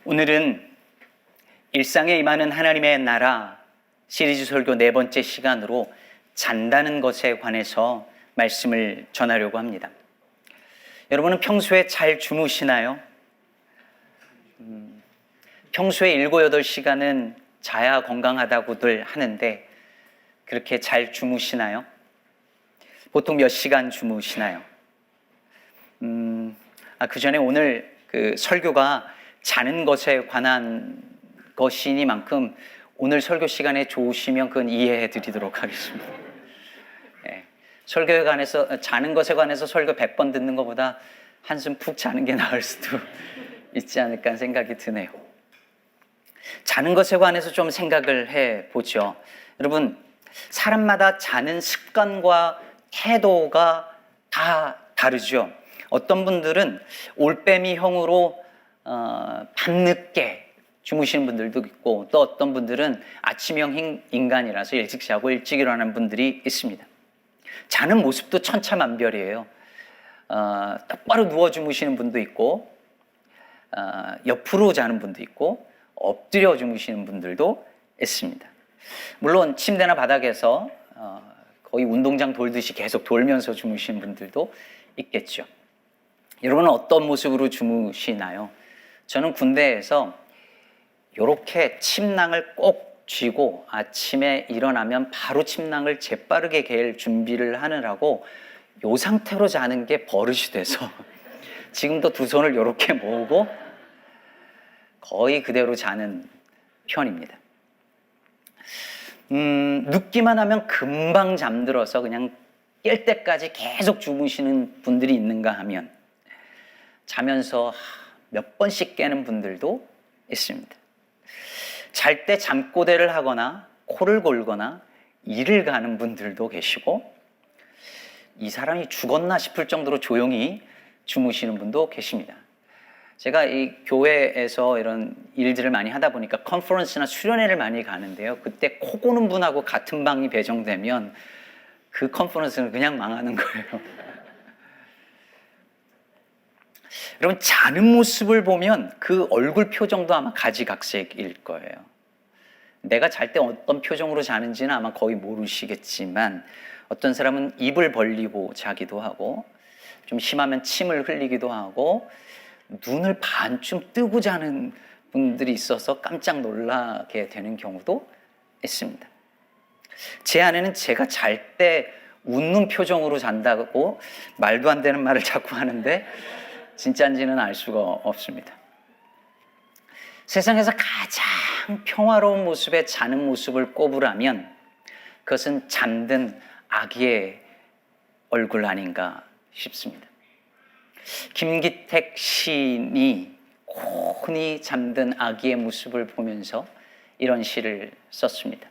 오늘은 일상에 임하는 하나님의 나라 시리즈 설교 4번째 시간으로 잔다는 것에 관해서 말씀을 전하려고 합니다. 여러분은 평소에 잘 주무시나요? 평소에 7, 8시간은 자야 건강하다고들 하는데 그렇게 잘 주무시나요? 보통 몇 시간 주무시나요? 그 전에 오늘 설교가 자는 것에 관한 것이니만큼 오늘 설교 시간에 좋으시면 그건 이해해 드리도록 하겠습니다. 설교에 관해서, 자는 것에 관해서 설교 100번 듣는 것보다 한숨 푹 자는 게 나을 수도 있지 않을까 하는 생각이 드네요. 자는 것에 관해서 좀 생각을 해보죠. 여러분, 사람마다 자는 습관과 태도가 다 다르죠. 어떤 분들은 올빼미형으로 밤늦게 주무시는 분들도 있고, 또 어떤 분들은 아침형 인간이라서 일찍 자고 일찍 일어나는 분들이 있습니다. 자는 모습도 천차만별이에요. 똑바로 누워 주무시는 분도 있고, 옆으로 자는 분도 있고, 엎드려 주무시는 분들도 있습니다. 물론 침대나 바닥에서 거의 운동장 돌듯이 계속 돌면서 주무시는 분들도 있겠죠. 여러분은 어떤 모습으로 주무시나요? 저는 군대에서 이렇게 침낭을 꼭 쥐고 아침에 일어나면 바로 침낭을 재빠르게 갤 준비를 하느라고 이 상태로 자는 게 버릇이 돼서 지금도 두 손을 이렇게 모으고 거의 그대로 자는 편입니다. 눕기만 하면 금방 잠들어서 그냥 깰 때까지 계속 주무시는 분들이 있는가 하면 자면서 몇 번씩 깨는 분들도 있습니다. 잘 때 잠꼬대를 하거나 코를 골거나 이를 가는 분들도 계시고, 이 사람이 죽었나 싶을 정도로 조용히 주무시는 분도 계십니다. 제가 이 교회에서 이런 일들을 많이 하다 보니까 컨퍼런스나 수련회를 많이 가는데요. 그때 코 고는 분하고 같은 방이 배정되면 그 컨퍼런스는 그냥 망하는 거예요. 여러분, 자는 모습을 보면 그 얼굴 표정도 아마 가지각색일 거예요. 내가 잘 때 어떤 표정으로 자는지는 아마 거의 모르시겠지만, 어떤 사람은 입을 벌리고 자기도 하고, 좀 심하면 침을 흘리기도 하고, 눈을 반쯤 뜨고 자는 분들이 있어서 깜짝 놀라게 되는 경우도 있습니다. 제 아내는 제가 잘 때 웃는 표정으로 잔다고 말도 안 되는 말을 자꾸 하는데 진짜인지는 알 수가 없습니다. 세상에서 가장 평화로운 모습에 자는 모습을 꼽으라면 그것은 잠든 아기의 얼굴 아닌가 싶습니다. 김기택 시인이 고온히 잠든 아기의 모습을 보면서 이런 시를 썼습니다.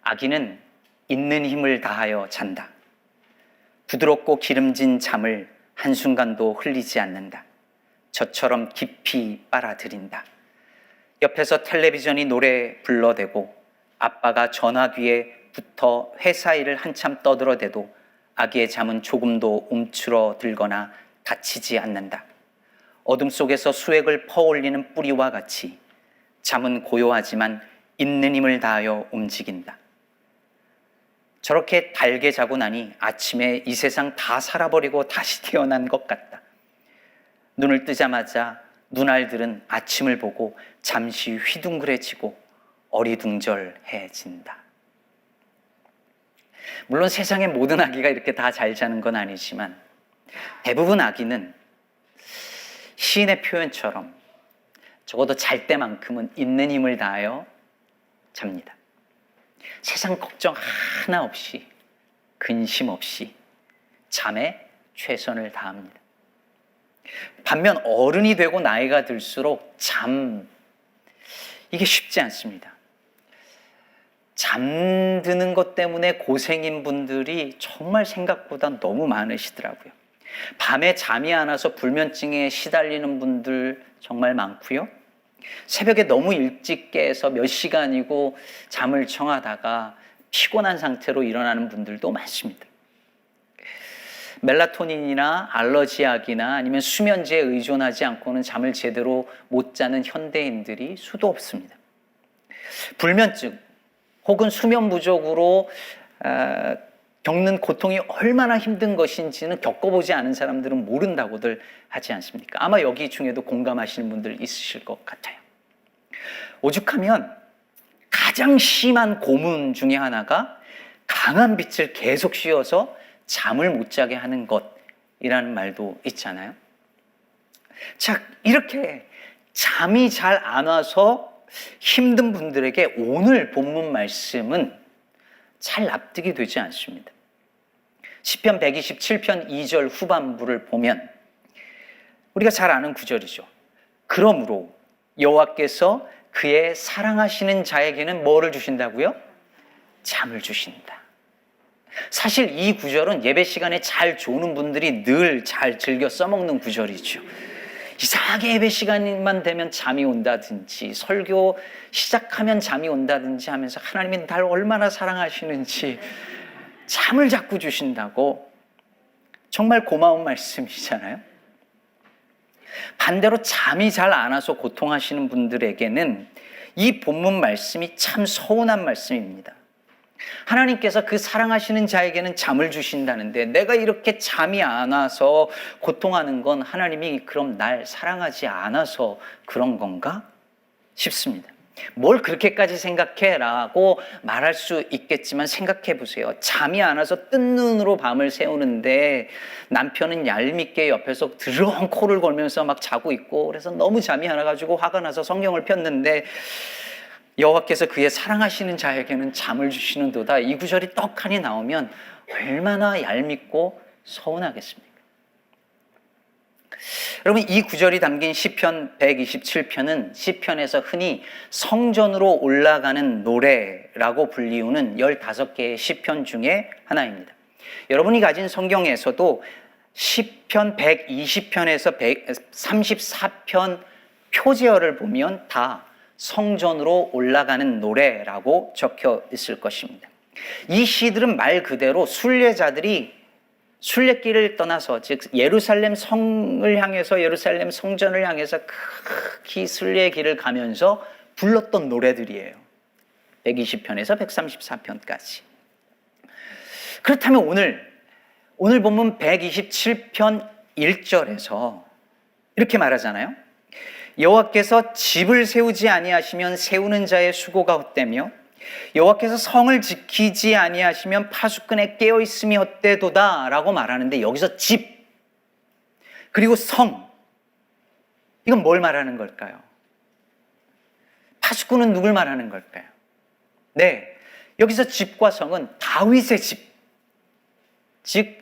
아기는 있는 힘을 다하여 잔다. 부드럽고 기름진 잠을 한순간도 흘리지 않는다. 저처럼 깊이 빨아들인다. 옆에서 텔레비전이 노래 불러대고 아빠가 전화기에 붙어 회사 일을 한참 떠들어대도 아기의 잠은 조금도 움츠러들거나 다치지 않는다. 어둠 속에서 수액을 퍼올리는 뿌리와 같이 잠은 고요하지만 있는 힘을 다하여 움직인다. 저렇게 달게 자고 나니 아침에 이 세상 다 살아버리고 다시 태어난 것 같다. 눈을 뜨자마자 눈알들은 아침을 보고 잠시 휘둥그레지고 어리둥절해진다. 물론 세상의 모든 아기가 이렇게 다 잘 자는 건 아니지만 대부분 아기는 시인의 표현처럼 적어도 잘 때만큼은 있는 힘을 다하여 잡니다. 세상 걱정 하나 없이, 근심 없이 잠에 최선을 다합니다. 반면 어른이 되고 나이가 들수록 이게 쉽지 않습니다. 잠드는 것 때문에 고생인 분들이 정말 생각보다 너무 많으시더라고요. 밤에 잠이 안 와서 불면증에 시달리는 분들 정말 많고요. 새벽에 너무 일찍 깨서 몇 시간이고 잠을 청하다가 피곤한 상태로 일어나는 분들도 많습니다. 멜라토닌이나 알러지약이나 아니면 수면제에 의존하지 않고는 잠을 제대로 못 자는 현대인들이 수도 없습니다. 불면증 혹은 수면 부족으로 겪는 고통이 얼마나 힘든 것인지는 겪어보지 않은 사람들은 모른다고들 하지 않습니까? 아마 여기 중에도 공감하시는 분들 있으실 것 같아요. 오죽하면 가장 심한 고문 중에 하나가 강한 빛을 계속 씌워서 잠을 못 자게 하는 것이라는 말도 있잖아요. 자, 이렇게 잠이 잘 안 와서 힘든 분들에게 오늘 본문 말씀은 잘 납득이 되지 않습니다. 시편 127편 2절 후반부를 보면 우리가 잘 아는 구절이죠. 그러므로 여호와께서 그의 사랑하시는 자에게는 뭐를 주신다고요? 잠을 주신다. 사실 이 구절은 예배 시간에 잘 조는 분들이 늘 잘 즐겨 써먹는 구절이죠. 이상하게 예배 시간만 되면 잠이 온다든지 설교 시작하면 잠이 온다든지 하면서 하나님이 날 얼마나 사랑하시는지 잠을 자꾸 주신다고. 정말 고마운 말씀이잖아요. 반대로 잠이 잘 안 와서 고통하시는 분들에게는 이 본문 말씀이 참 서운한 말씀입니다. 하나님께서 그 사랑하시는 자에게는 잠을 주신다는데 내가 이렇게 잠이 안 와서 고통하는 건 하나님이 그럼 날 사랑하지 않아서 그런 건가 싶습니다. 뭘 그렇게까지 생각해? 라고 말할 수 있겠지만 생각해 보세요. 잠이 안 와서 뜬 눈으로 밤을 새우는데 남편은 얄밉게 옆에서 드렁 코를 골면서 막 자고 있고 그래서 너무 잠이 안 와가지고 화가 나서 성경을 폈는데 여호와께서 그의 사랑하시는 자에게는 잠을 주시는도다. 이 구절이 떡하니 나오면 얼마나 얄밉고 서운하겠습니까? 여러분, 이 구절이 담긴 시편 127편은 시편에서 흔히 성전으로 올라가는 노래라고 불리우는 15개의 시편 중에 하나입니다. 여러분이 가진 성경에서도 시편 120편에서 134편 표제어를 보면 다 성전으로 올라가는 노래라고 적혀 있을 것입니다. 이 시들은 말 그대로 순례자들이 순례길을 떠나서 즉 예루살렘 성을 향해서 예루살렘 성전을 향해서 그 순례의 길을 가면서 불렀던 노래들이에요. 120편에서 134편까지. 그렇다면 오늘 본문 127편 1절에서 이렇게 말하잖아요. 여호와께서 집을 세우지 아니하시면 세우는 자의 수고가 헛되며 여호와께서 성을 지키지 아니하시면 파수꾼의 깨어있음이 헛되도다 라고 말하는데 여기서 집 그리고 성 이건 뭘 말하는 걸까요? 파수꾼은 누굴 말하는 걸까요? 네, 여기서 집과 성은 다윗의 집 즉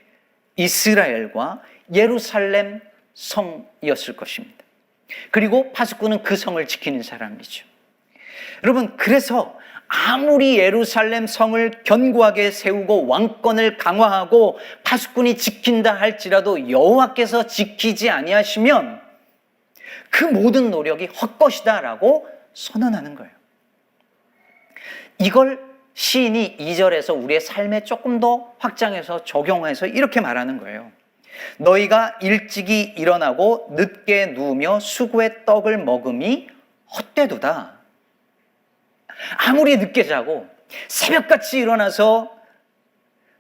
이스라엘과 예루살렘 성이었을 것입니다. 그리고 파수꾼은 그 성을 지키는 사람이죠. 여러분, 그래서 아무리 예루살렘 성을 견고하게 세우고 왕권을 강화하고 파수꾼이 지킨다 할지라도 여호와께서 지키지 아니하시면 그 모든 노력이 헛것이다라고 선언하는 거예요. 이걸 시인이 2절에서 우리의 삶에 조금 더 확장해서 적용해서 이렇게 말하는 거예요. 너희가 일찍이 일어나고 늦게 누우며 수구의 떡을 먹음이 헛되도다. 아무리 늦게 자고 새벽같이 일어나서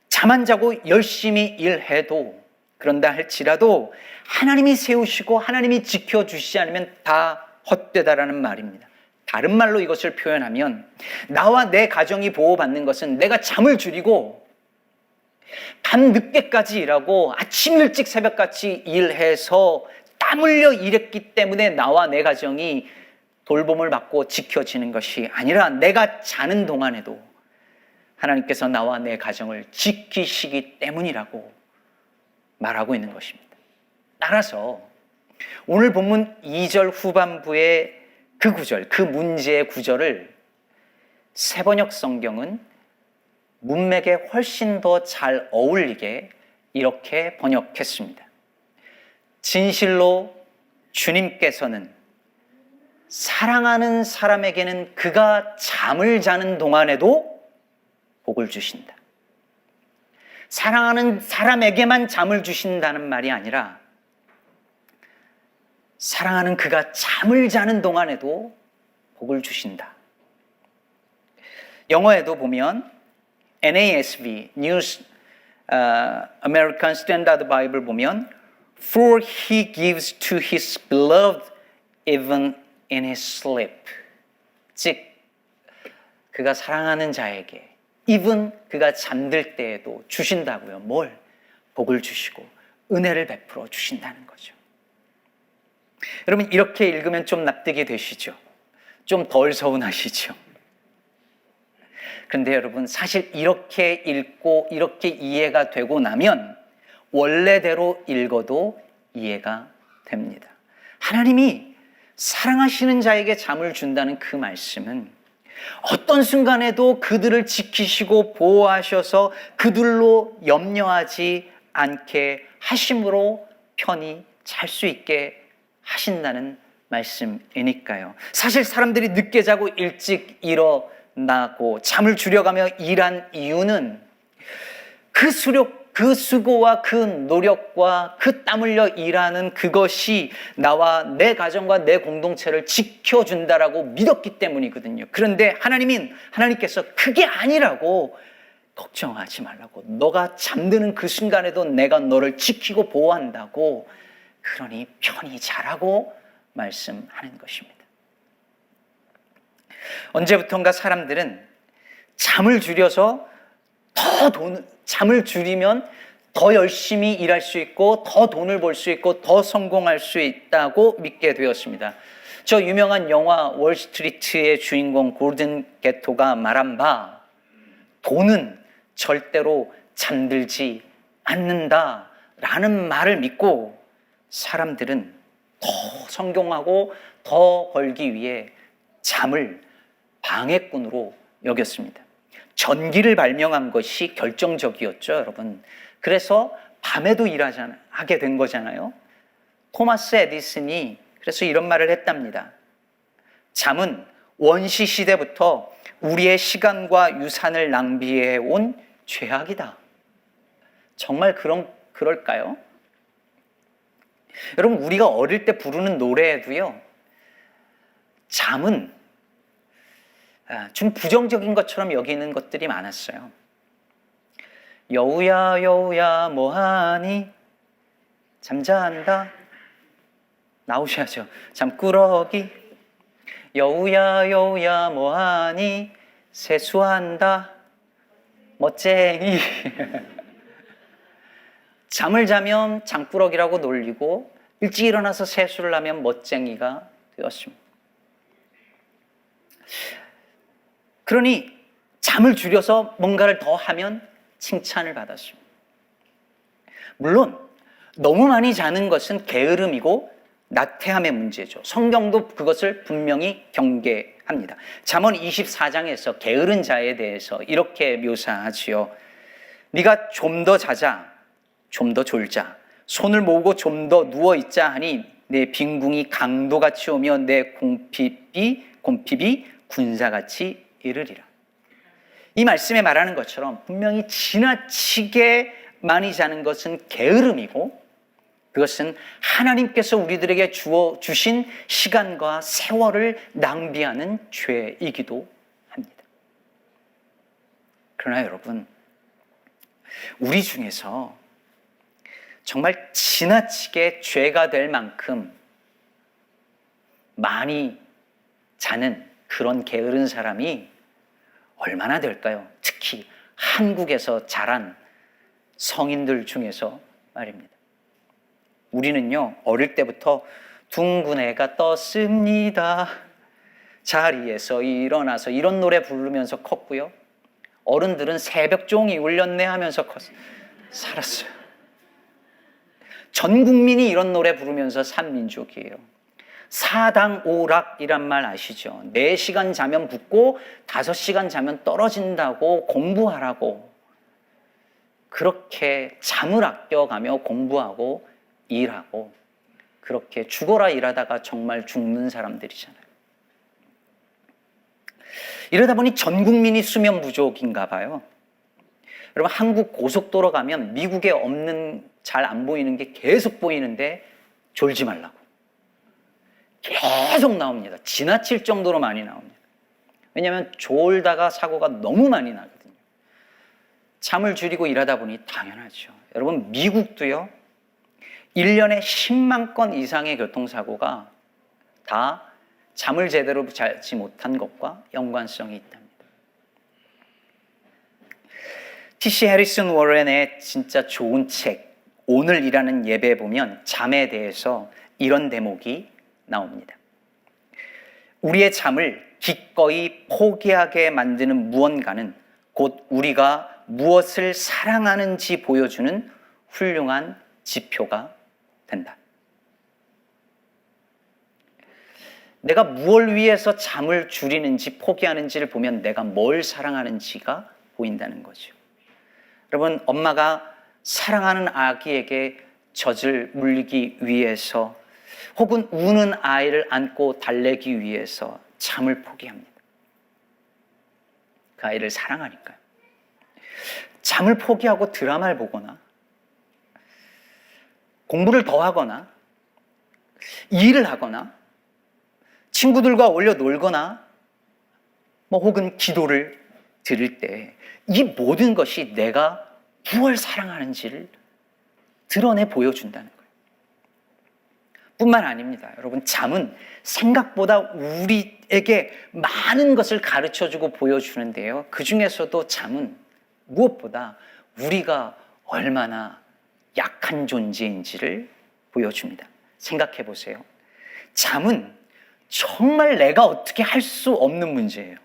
잠 안 자고 열심히 일해도 그런다 할지라도 하나님이 세우시고 하나님이 지켜주시지 않으면 다 헛되다라는 말입니다. 다른 말로 이것을 표현하면 나와 내 가정이 보호받는 것은 내가 잠을 줄이고 밤 늦게까지 일하고 아침 일찍 새벽같이 일해서 땀 흘려 일했기 때문에 나와 내 가정이 돌봄을 받고 지켜지는 것이 아니라 내가 자는 동안에도 하나님께서 나와 내 가정을 지키시기 때문이라고 말하고 있는 것입니다. 따라서 오늘 본문 2절 후반부의 그 구절, 그 문제의 구절을 새번역 성경은 문맥에 훨씬 더 잘 어울리게 이렇게 번역했습니다. 진실로 주님께서는 사랑하는 사람에게는 그가 잠을 자는 동안에도 복을 주신다. 사랑하는 사람에게만 잠을 주신다는 말이 아니라 사랑하는 그가 잠을 자는 동안에도 복을 주신다. 영어에도 보면 NASB, New American Standard Bible 보면 For he gives to his beloved even in his sleep. 즉 그가 사랑하는 자에게 even 그가 잠들 때에도 주신다고요. 뭘? 복을 주시고 은혜를 베풀어 주신다는 거죠. 여러분 이렇게 읽으면 좀 납득이 되시죠? 좀 덜 서운하시죠? 그런데 여러분 사실 이렇게 읽고 이렇게 이해가 되고 나면 원래대로 읽어도 이해가 됩니다. 하나님이 사랑하시는 자에게 잠을 준다는 그 말씀은 어떤 순간에도 그들을 지키시고 보호하셔서 그들로 염려하지 않게 하심으로 편히 잘 수 있게 하신다는 말씀이니까요. 사실 사람들이 늦게 자고 일찍 일어나고 잠을 줄여가며 일한 이유는 그 수고와 그 노력과 그 땀 흘려 일하는 그것이 나와 내 가정과 내 공동체를 지켜준다라고 믿었기 때문이거든요. 그런데 하나님께서 그게 아니라고 걱정하지 말라고, 너가 잠드는 그 순간에도 내가 너를 지키고 보호한다고, 그러니 편히 자라고 말씀하는 것입니다. 언제부턴가 사람들은 잠을 줄여서 잠을 줄이면 더 열심히 일할 수 있고 더 돈을 벌 수 있고 더 성공할 수 있다고 믿게 되었습니다. 저 유명한 영화 월스트리트의 주인공 골든 게토가 말한 바 돈은 절대로 잠들지 않는다라는 말을 믿고 사람들은 더 성공하고 더 벌기 위해 잠을 방해꾼으로 여겼습니다. 전기를 발명한 것이 결정적이었죠, 여러분. 그래서 밤에도 하게 된 거잖아요. 토마스 에디슨이 그래서 이런 말을 했답니다. 잠은 원시 시대부터 우리의 시간과 유산을 낭비해 온 죄악이다. 정말 그럴까요? 여러분, 우리가 어릴 때 부르는 노래에도요, 잠은 좀 부정적인 것처럼 여기는 것들이 많았어요. 여우야 여우야 뭐하니 잠잔다. 나오셔야죠. 잠꾸러기. 여우야 여우야 뭐하니 세수한다. 멋쟁이. 잠을 자면 장꾸러기라고 놀리고 일찍 일어나서 세수를 하면 멋쟁이가 되었습니다. 그러니 잠을 줄여서 뭔가를 더 하면 칭찬을 받았습니다. 물론 너무 많이 자는 것은 게으름이고 나태함의 문제죠. 성경도 그것을 분명히 경계합니다. 잠언 24장에서 게으른 자에 대해서 이렇게 묘사하지요. 네가 좀 더 자자, 좀 더 졸자, 손을 모으고 좀 더 누워있자 하니 내 빈궁이 강도같이 오며 내 곰핍이 군사같이 이르리라. 이 말씀에 말하는 것처럼 분명히 지나치게 많이 자는 것은 게으름이고 그것은 하나님께서 우리들에게 주신 시간과 세월을 낭비하는 죄이기도 합니다. 그러나 여러분, 우리 중에서 정말 지나치게 죄가 될 만큼 많이 자는 그런 게으른 사람이 얼마나 될까요? 특히 한국에서 자란 성인들 중에서 말입니다. 우리는요, 어릴 때부터 둥근 애가 떴습니다, 자리에서 일어나서 이런 노래 부르면서 컸고요. 어른들은 새벽종이 울렸네 하면서 살았어요. 전 국민이 이런 노래 부르면서 산 민족이에요. 사당오락이란 말 아시죠? 4시간 자면 붙고 5시간 자면 떨어진다고 공부하라고 그렇게 잠을 아껴가며 공부하고 일하고 그렇게 죽어라 일하다가 정말 죽는 사람들이잖아요. 이러다 보니 전 국민이 수면 부족인가 봐요. 여러분, 한국 고속도로 가면 미국에 없는, 잘 안 보이는 게 계속 보이는데 졸지 말라고. 계속 나옵니다. 지나칠 정도로 많이 나옵니다. 왜냐하면 졸다가 사고가 너무 많이 나거든요. 잠을 줄이고 일하다 보니 당연하죠. 여러분, 미국도요, 1년에 10만 건 이상의 교통사고가 다 잠을 제대로 자지 못한 것과 연관성이 있답니다. T.C. 해리슨 워렌의 진짜 좋은 책, 오늘이라는 예배에 보면 잠에 대해서 이런 대목이 나옵니다. 우리의 잠을 기꺼이 포기하게 만드는 무언가는 곧 우리가 무엇을 사랑하는지 보여주는 훌륭한 지표가 된다. 내가 무엇을 위해서 잠을 줄이는지 포기하는지를 보면 내가 뭘 사랑하는지가 보인다는 거죠. 여러분, 엄마가 사랑하는 아기에게 젖을 물리기 위해서 혹은 우는 아이를 안고 달래기 위해서 잠을 포기합니다. 그 아이를 사랑하니까요. 잠을 포기하고 드라마를 보거나 공부를 더 하거나 일을 하거나 친구들과 어울려 놀거나 혹은 기도를 드릴 때 이 모든 것이 내가 무엇을 사랑하는지를 드러내 보여준다는 거예요. 뿐만 아닙니다. 여러분, 잠은 생각보다 우리에게 많은 것을 가르쳐주고 보여주는데요. 그 중에서도 잠은 무엇보다 우리가 얼마나 약한 존재인지를 보여줍니다. 생각해 보세요. 잠은 정말 내가 어떻게 할 수 없는 문제예요.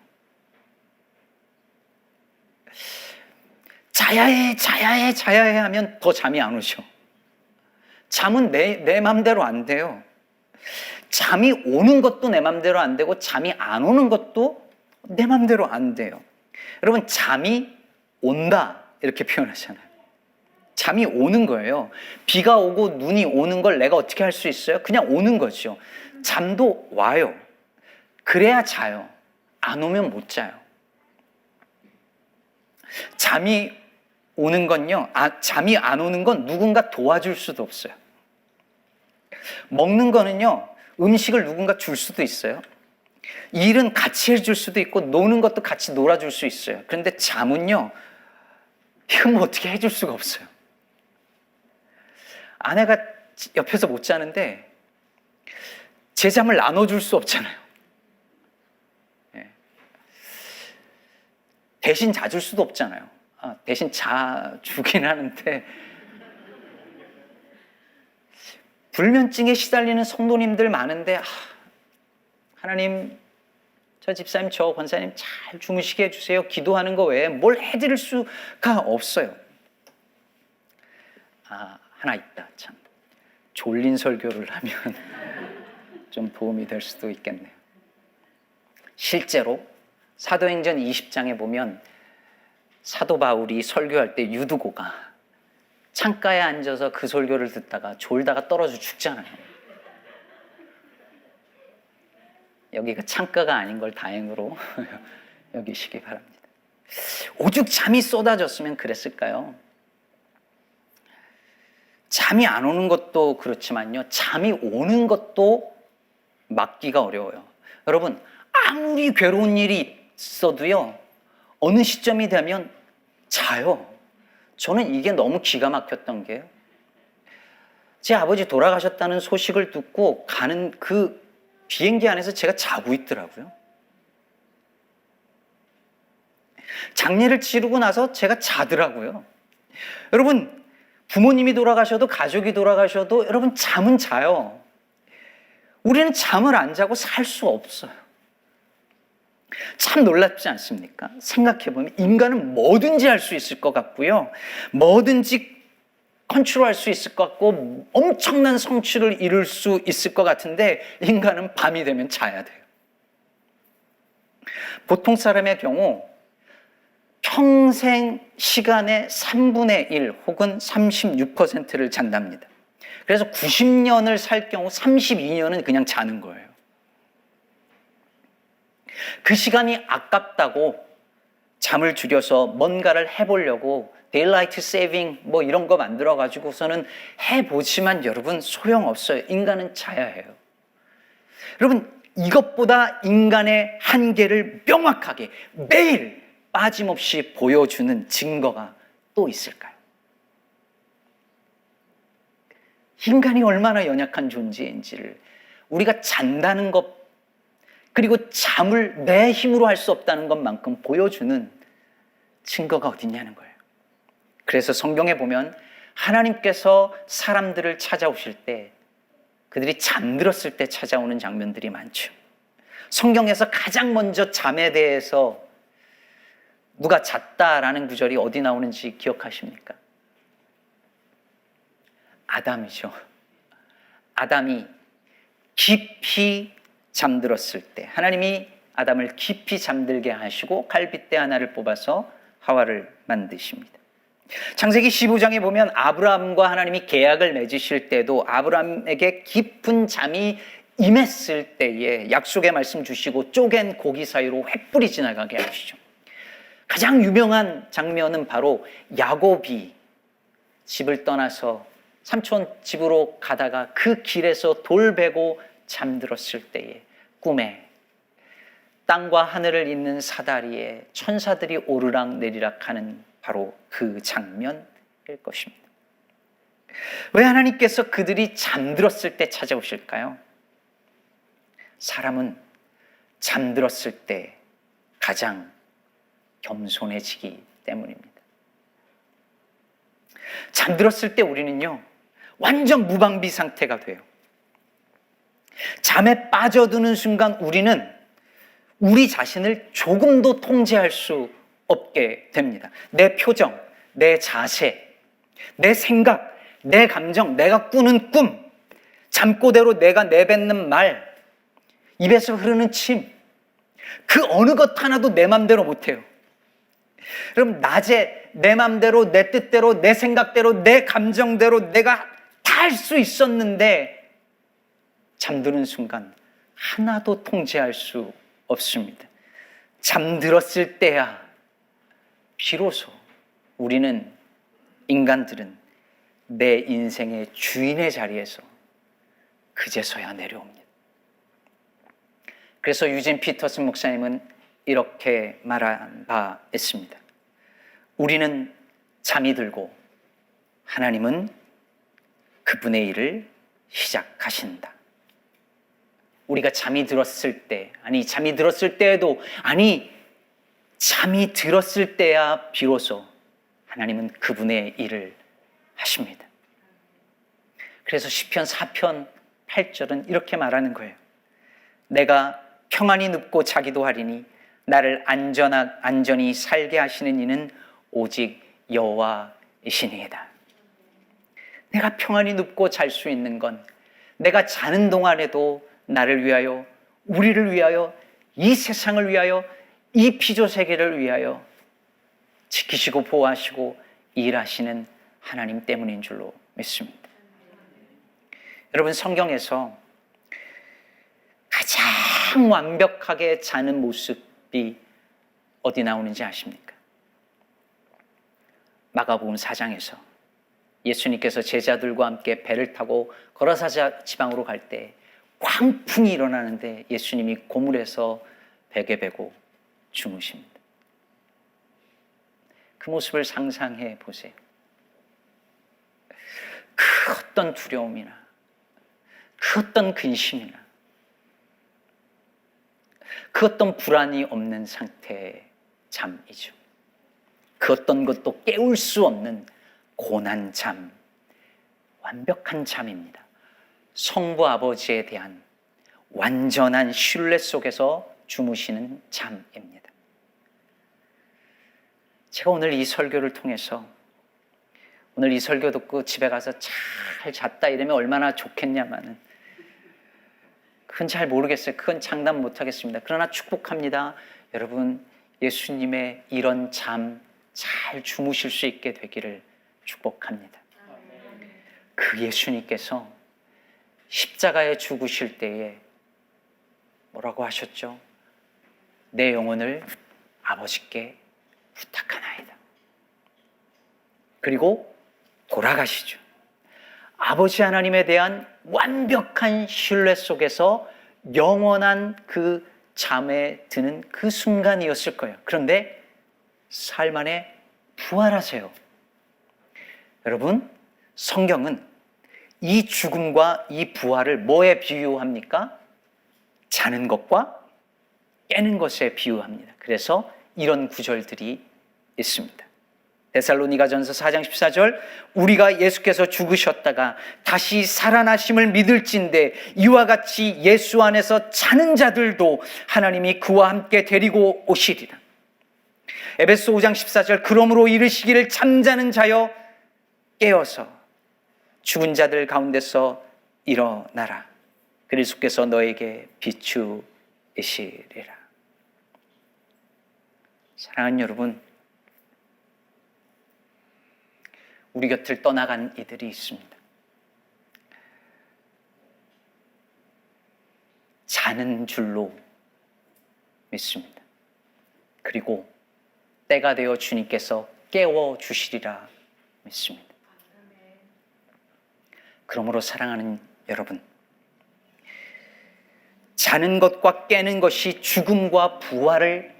자야 해 하면 더 잠이 안 오죠. 잠은 내 맘대로 안 돼요. 잠이 오는 것도 내 맘대로 안 되고 잠이 안 오는 것도 내 맘대로 안 돼요. 여러분, 잠이 온다 이렇게 표현하잖아요. 잠이 오는 거예요. 비가 오고 눈이 오는 걸 내가 어떻게 할 수 있어요? 그냥 오는 거죠. 잠도 와요. 그래야 자요. 안 오면 못 자요. 잠이 오는 건요, 잠이 안 오는 건 누군가 도와줄 수도 없어요. 먹는 거는요, 음식을 누군가 줄 수도 있어요. 일은 같이 해줄 수도 있고 노는 것도 같이 놀아줄 수 있어요. 그런데 잠은요, 이건 뭐 어떻게 해줄 수가 없어요. 아내가 옆에서 못 자는데 제 잠을 나눠줄 수 없잖아요. 대신 자줄 수도 없잖아요. 대신 자주긴 하는데 불면증에 시달리는 성도님들 많은데 하나님, 저 집사님, 저 권사님 잘 주무시게 해주세요. 기도하는 거 외에 뭘 해드릴 수가 없어요. 하나 있다. 참 졸린 설교를 하면 좀 도움이 될 수도 있겠네요. 실제로 사도행전 20장에 보면 사도 바울이 설교할 때 유두고가 창가에 앉아서 그 설교를 듣다가 졸다가 떨어져 죽잖아요. 여기가 창가가 아닌 걸 다행으로 여기시기 바랍니다. 오죽 잠이 쏟아졌으면 그랬을까요? 잠이 안 오는 것도 그렇지만요, 잠이 오는 것도 막기가 어려워요. 여러분, 아무리 괴로운 일이 있어도요, 어느 시점이 되면 자요. 저는 이게 너무 기가 막혔던 게요, 제 아버지 돌아가셨다는 소식을 듣고 가는 그 비행기 안에서 제가 자고 있더라고요. 장례를 치르고 나서 제가 자더라고요. 여러분, 부모님이 돌아가셔도 가족이 돌아가셔도 여러분 잠은 자요. 우리는 잠을 안 자고 살 수 없어요. 참 놀랍지 않습니까? 생각해보면 인간은 뭐든지 할 수 있을 것 같고요, 뭐든지 컨트롤할 수 있을 것 같고 엄청난 성취를 이룰 수 있을 것 같은데 인간은 밤이 되면 자야 돼요. 보통 사람의 경우 평생 시간의 3분의 1 혹은 36%를 잔답니다. 그래서 90년을 살 경우 32년은 그냥 자는 거예요. 그 시간이 아깝다고 잠을 줄여서 뭔가를 해보려고 데일라이트 세이빙 뭐 이런 거 만들어 가지고서는 해보지만 여러분 소용없어요. 인간은 자야 해요. 여러분 이것보다 인간의 한계를 명확하게 매일 빠짐없이 보여주는 증거가 또 있을까요? 인간이 얼마나 연약한 존재인지를 우리가 잔다는 것 그리고 잠을 내 힘으로 할 수 없다는 것만큼 보여주는 증거가 어디 있냐는 거예요. 그래서 성경에 보면 하나님께서 사람들을 찾아오실 때 그들이 잠들었을 때 찾아오는 장면들이 많죠. 성경에서 가장 먼저 잠에 대해서 누가 잤다라는 구절이 어디 나오는지 기억하십니까? 아담이죠. 아담이 깊이 잠들었을 때 하나님이 아담을 깊이 잠들게 하시고 갈빗대 하나를 뽑아서 하와를 만드십니다. 창세기 15장에 보면 아브라함과 하나님이 계약을 맺으실 때도 아브라함에게 깊은 잠이 임했을 때에 약속의 말씀 주시고 쪼갠 고기 사이로 횃불이 지나가게 하시죠. 가장 유명한 장면은 바로 야곱이 집을 떠나서 삼촌 집으로 가다가 그 길에서 돌 베고 잠들었을 때에 꿈에 땅과 하늘을 잇는 사다리에 천사들이 오르락 내리락 하는 바로 그 장면일 것입니다. 왜 하나님께서 그들이 잠들었을 때 찾아오실까요? 사람은 잠들었을 때 가장 겸손해지기 때문입니다. 잠들었을 때 우리는요, 완전 무방비 상태가 돼요. 잠에 빠져드는 순간 우리는 우리 자신을 조금도 통제할 수 없게 됩니다. 내 표정, 내 자세, 내 생각, 내 감정, 내가 꾸는 꿈, 잠꼬대로 내가 내뱉는 말, 입에서 흐르는 침, 그 어느 것 하나도 내 맘대로 못해요. 여러분, 낮에 내 맘대로, 내 뜻대로, 내 생각대로, 내 감정대로 내가 다 할 수 있었는데 잠드는 순간 하나도 통제할 수 없습니다. 잠들었을 때야 비로소 우리는, 인간들은 내 인생의 주인의 자리에서 그제서야 내려옵니다. 그래서 유진 피터슨 목사님은 이렇게 말한 바 있습니다. 우리는 잠이 들고 하나님은 그분의 일을 시작하신다. 우리가 잠이 들었을 때, 잠이 들었을 때에도, 잠이 들었을 때야 비로소 하나님은 그분의 일을 하십니다. 그래서 시편 4편 8절은 이렇게 말하는 거예요. 내가 평안히 눕고 자기도 하리니 나를 안전히 살게 하시는 이는 오직 여호와이시니이다. 내가 평안히 눕고 잘 수 있는 건 내가 자는 동안에도 나를 위하여, 우리를 위하여, 이 세상을 위하여, 이 피조세계를 위하여 지키시고 보호하시고 일하시는 하나님 때문인 줄로 믿습니다. 여러분, 성경에서 가장 완벽하게 자는 모습이 어디 나오는지 아십니까? 마가복음 4장에서 예수님께서 제자들과 함께 배를 타고 거라사 지방으로 갈 때 광풍이 일어나는데 예수님이 고물에서 베개 베고 주무십니다. 그 모습을 상상해 보세요. 그 어떤 두려움이나 그 어떤 근심이나 그 어떤 불안이 없는 상태의 잠이죠. 그 어떤 것도 깨울 수 없는 고난 잠, 완벽한 잠입니다. 성부 아버지에 대한 완전한 신뢰 속에서 주무시는 잠입니다. 제가 오늘 이 설교를 통해서, 오늘 이 설교 듣고 집에 가서 잘 잤다 이러면 얼마나 좋겠냐마는, 그건 잘 모르겠어요. 그건 장담 못하겠습니다. 그러나 축복합니다. 여러분, 예수님의 이런 잠 잘 주무실 수 있게 되기를 축복합니다. 그 예수님께서 십자가에 죽으실 때에 뭐라고 하셨죠? 내 영혼을 아버지께 부탁하나이다. 그리고 돌아가시죠. 아버지 하나님에 대한 완벽한 신뢰 속에서 영원한 그 잠에 드는 그 순간이었을 거예요. 그런데 사흘 만에 부활하세요. 여러분, 성경은 이 죽음과 이 부활을 뭐에 비유합니까? 자는 것과 깨는 것에 비유합니다. 그래서 이런 구절들이 있습니다. 데살로니가전서 4장 14절, 우리가 예수께서 죽으셨다가 다시 살아나심을 믿을진대 이와 같이 예수 안에서 자는 자들도 하나님이 그와 함께 데리고 오시리라. 에베소 5장 14절, 그러므로 이르시기를 잠자는 자여 깨어서 죽은 자들 가운데서 일어나라. 그리스도께서 너에게 비추이시리라. 사랑하는 여러분, 우리 곁을 떠나간 이들이 있습니다. 자는 줄로 믿습니다. 그리고 때가 되어 주님께서 깨워주시리라 믿습니다. 그러므로 사랑하는 여러분, 자는 것과 깨는 것이 죽음과 부활을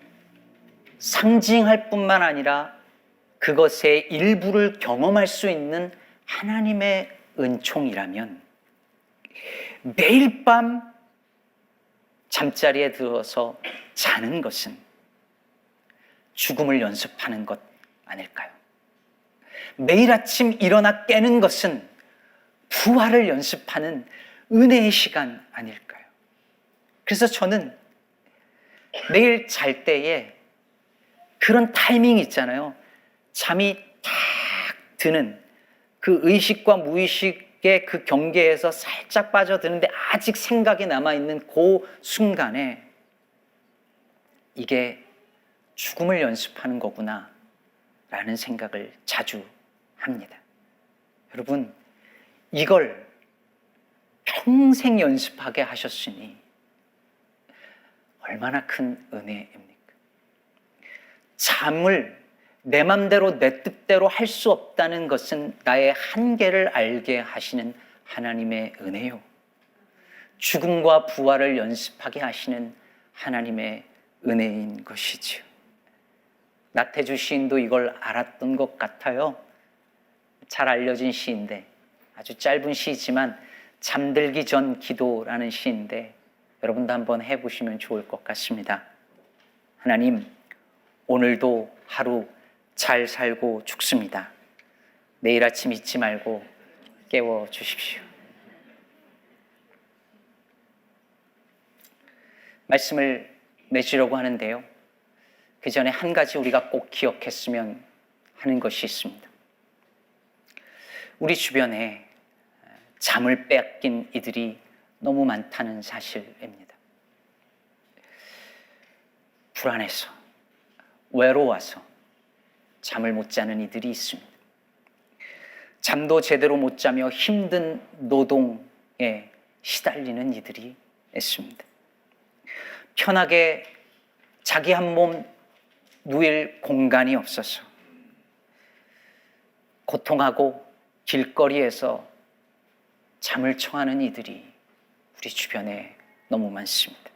상징할 뿐만 아니라 그것의 일부를 경험할 수 있는 하나님의 은총이라면 매일 밤 잠자리에 들어서 자는 것은 죽음을 연습하는 것 아닐까요? 매일 아침 일어나 깨는 것은 부활을 연습하는 은혜의 시간 아닐까요? 그래서 저는 매일 잘 때에 그런 타이밍이 있잖아요. 잠이 탁 드는 그 의식과 무의식의 그 경계에서 살짝 빠져드는데 아직 생각이 남아있는 그 순간에 이게 죽음을 연습하는 거구나 라는 생각을 자주 합니다. 여러분, 이걸 평생 연습하게 하셨으니 얼마나 큰 은혜입니까? 잠을 내 맘대로 내 뜻대로 할 수 없다는 것은 나의 한계를 알게 하시는 하나님의 은혜요. 죽음과 부활을 연습하게 하시는 하나님의 은혜인 것이지요. 나태주 시인도 이걸 알았던 것 같아요. 잘 알려진 시인데, 아주 짧은 시지만 잠들기 전 기도라는 시인데 여러분도 한번 해보시면 좋을 것 같습니다. 하나님, 오늘도 하루 잘 살고 죽습니다. 내일 아침 잊지 말고 깨워 주십시오. 말씀을 맺으려고 하는데요, 그 전에 한 가지 우리가 꼭 기억했으면 하는 것이 있습니다. 우리 주변에 잠을 빼앗긴 이들이 너무 많다는 사실입니다. 불안해서, 외로워서 잠을 못 자는 이들이 있습니다. 잠도 제대로 못 자며 힘든 노동에 시달리는 이들이 있습니다. 편하게 자기 한 몸 누일 공간이 없어서 고통하고 길거리에서 잠을 청하는 이들이 우리 주변에 너무 많습니다.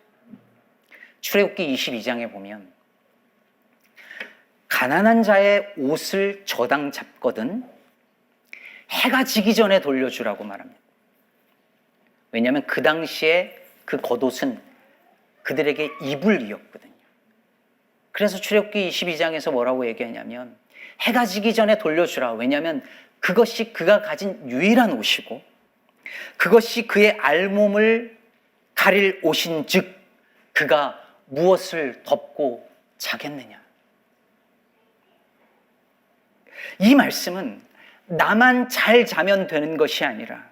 출애굽기 22장에 보면 가난한 자의 옷을 저당 잡거든 해가 지기 전에 돌려주라고 말합니다. 왜냐하면 그 당시에 그 겉옷은 그들에게 이불이었거든요. 그래서 출애굽기 22장에서 뭐라고 얘기하냐면 해가 지기 전에 돌려주라. 왜냐하면 그것이 그가 가진 유일한 옷이고 그것이 그의 알몸을 가릴 옷인 즉 그가 무엇을 덮고 자겠느냐. 이 말씀은 나만 잘 자면 되는 것이 아니라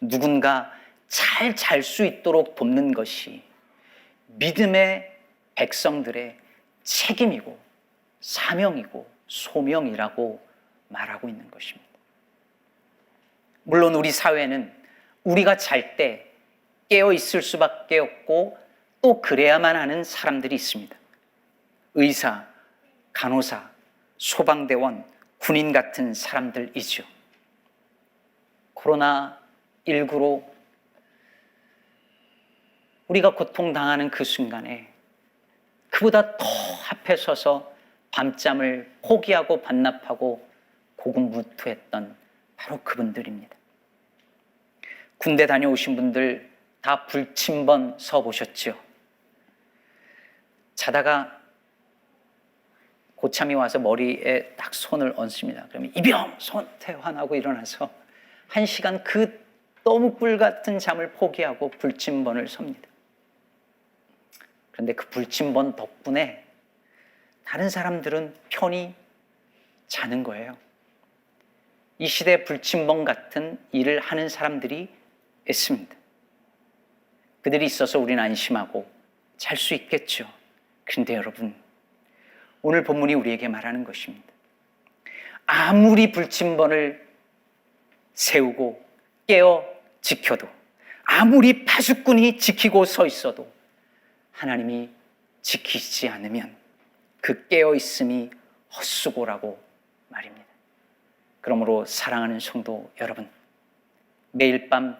누군가 잘 잘 수 있도록 돕는 것이 믿음의 백성들의 책임이고 사명이고 소명이라고 말하고 있는 것입니다. 물론 우리 사회는 우리가 잘 때 깨어 있을 수밖에 없고 또 그래야만 하는 사람들이 있습니다. 의사, 간호사, 소방대원, 군인 같은 사람들이죠. 코로나19로 우리가 고통당하는 그 순간에 그보다 더 앞에 서서 밤잠을 포기하고 반납하고 고군분투했던 바로 그분들입니다. 군대 다녀오신 분들 다 불침번 서보셨죠? 자다가 고참이 와서 머리에 딱 손을 얹습니다. 그러면 이병 손 퇴환하고 일어나서 1시간 그 너무 꿀 같은 잠을 포기하고 불침번을 섭니다. 그런데 그 불침번 덕분에 다른 사람들은 편히 자는 거예요. 이 시대 불침번 같은 일을 하는 사람들이 있습니다. 그들이 있어서 우리는 안심하고 잘 수 있겠죠. 그런데 여러분, 오늘 본문이 우리에게 말하는 것입니다. 아무리 불침번을 세우고 깨어 지켜도, 아무리 파수꾼이 지키고 서 있어도 하나님이 지키지 않으면 그 깨어있음이 헛수고라고 말입니다. 그러므로 사랑하는 성도 여러분, 매일 밤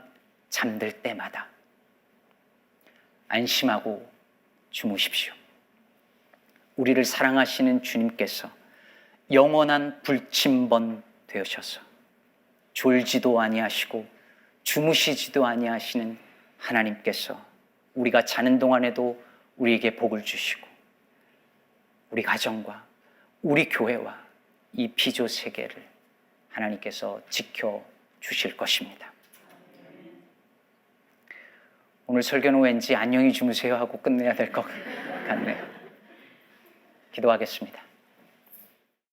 잠들 때마다 안심하고 주무십시오. 우리를 사랑하시는 주님께서 영원한 불침번 되셔서 졸지도 아니하시고 주무시지도 아니하시는 하나님께서 우리가 자는 동안에도 우리에게 복을 주시고 우리 가정과 우리 교회와 이 피조 세계를 하나님께서 지켜주실 것입니다. 오늘 설교는 왠지 안녕히 주무세요 하고 끝내야 될 것 같네요. 기도하겠습니다.